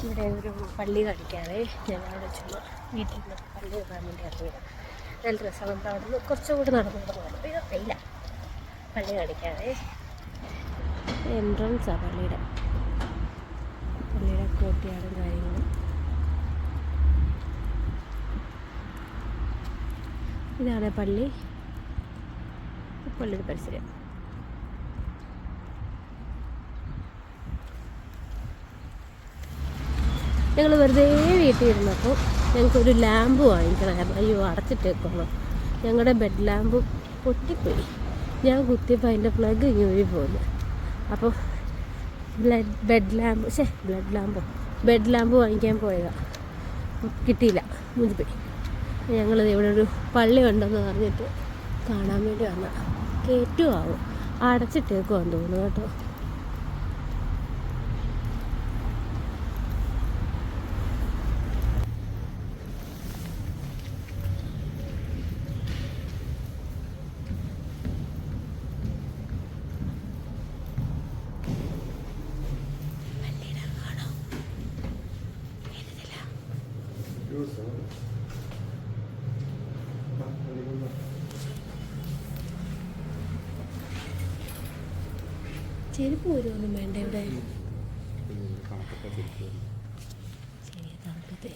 ഇവിടെ ഒരു പള്ളി കാണിക്കാതെ ഞങ്ങളുടെ ചുമ്മാ വീട്ടിൽ നിന്ന് പള്ളി കാണാൻ വേണ്ടി ഇറങ്ങിയത്. നല്ല രസം. നമ്മൾ അവിടെ നിന്ന് കുറച്ചുകൂടി നടന്നു പോകണം. ഇല്ല, പള്ളി കാണിക്കാതെ എൻട്രൻസാണ് പള്ളിയുടെ കോട്ടിയാടും കാര്യങ്ങളും. ഇതാണ് പള്ളിയുടെ പരിസരം. ഞങ്ങൾ വെറുതെ വീട്ടിൽ ഇരുന്നപ്പോൾ ഞങ്ങൾക്കൊരു ലാമ്പ് വാങ്ങിക്കണമായിരുന്നു. അയ്യോ, അടച്ചിട്ടേക്കണം. ഞങ്ങളുടെ ബെഡ് ലാമ്പ് പൊട്ടിപ്പോയി. ഞാൻ കുത്തിയപ്പോൾ അതിൻ്റെ പ്ലഗ് ഇങ്ങനെ പോകുന്നു. അപ്പോൾ ബെഡ് ലാമ്പ് വാങ്ങിക്കാൻ പോയതാണ്. കിട്ടിയില്ല, മുഞ്ചിപ്പോയി. ഞങ്ങളിത് ഇവിടെ ഒരു പള്ളി ഉണ്ടെന്ന് പറഞ്ഞിട്ട് കാണാൻ വേണ്ടി വന്ന കയറ്റുമാവും. അടച്ചിട്ടേക്കുവാന്ന് തോന്നുന്നു കേട്ടോ. ചെരുപ്പ് വരുമൊന്നും വേണ്ട ഇവിടെ. ശരി, തണുപ്പത്തെ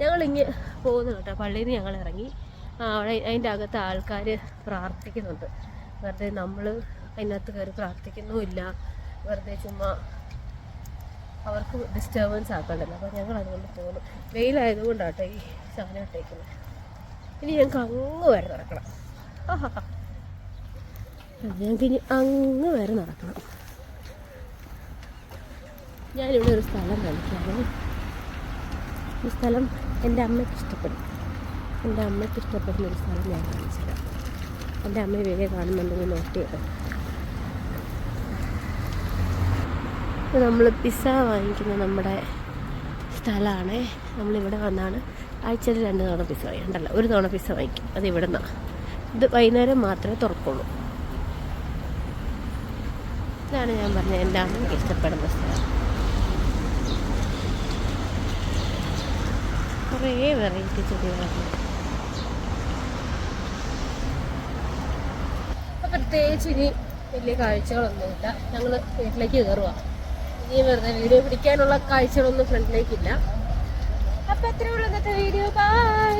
ഞങ്ങളിങ്ങ് പോകുന്നു കേട്ടോ. പള്ളിയിൽ നിന്ന് ഞങ്ങൾ ഇറങ്ങി. അവിടെ അതിൻ്റെ അകത്ത് ആൾക്കാർ പ്രാർത്ഥിക്കുന്നുണ്ട്. വെറുതെ നമ്മൾ അതിനകത്ത് കയറി പ്രാർത്ഥിക്കുന്നുമില്ല. വെറുതെ ചുമ്മാ അവർക്ക് ഡിസ്റ്റർബൻസ് ആക്കണ്ടല്ലോ. അപ്പോൾ ഞങ്ങൾ അതുകൊണ്ട് പോകുന്നു. വെയിലായതുകൊണ്ടാട്ടോ ഈ സാധനം ഇട്ടേക്കുന്നത്. ഇനി ഞങ്ങൾക്ക് അങ്ങ് വരെ നടക്കണം. ഞങ്ങൾക്ക് ഇനി അങ്ങ് വരെ നടക്കണം. ഞാനിവിടെ ഒരു സ്ഥലം കളിക്കാണ്. ഈ സ്ഥലം എൻ്റെ അമ്മയ്ക്ക് ഇഷ്ടപ്പെടും. എൻ്റെ അമ്മയ്ക്ക് ഇഷ്ടപ്പെടുന്ന ഒരു സ്ഥലം ഞാൻ കാണിച്ചില്ല. എൻ്റെ അമ്മ വേഗം കാണുന്നുണ്ടെങ്കിൽ നോട്ട് ചെയ്ത്. നമ്മൾ പിസ്സ വാങ്ങിക്കുന്ന നമ്മുടെ സ്ഥലമാണ്. നമ്മളിവിടെ വന്നാണ് ആഴ്ചയിൽ 2 തവണ പിസ്സ വാങ്ങിക്കണ്ടല്ലോ, 1 തവണ പിസ്സ വാങ്ങിക്കും. അത് ഇവിടെ നിന്നാണ്. ഇത് വൈകുന്നേരം മാത്രമേ തുറക്കുള്ളൂ. ഇതാണ് ഞാൻ പറഞ്ഞത് എൻ്റെ അമ്മയ്ക്ക് ഇഷ്ടപ്പെടുന്ന സ്ഥലം. കുറേ വെറൈറ്റി ചെടികളാണ്. അപ്പം പ്രത്യേകിച്ച് ഇനി വലിയ കാഴ്ചകളൊന്നുമില്ല. ഞങ്ങൾ വീട്ടിലേക്ക് കയറുക. ഇനി വെറുതെ വീഡിയോ പിടിക്കാനുള്ള കാഴ്ചകളൊന്നും ഫ്രണ്ടിലേക്കില്ല. അപ്പം എത്രയുള്ള ഇന്നത്തെ വീഡിയോ. ബൈ.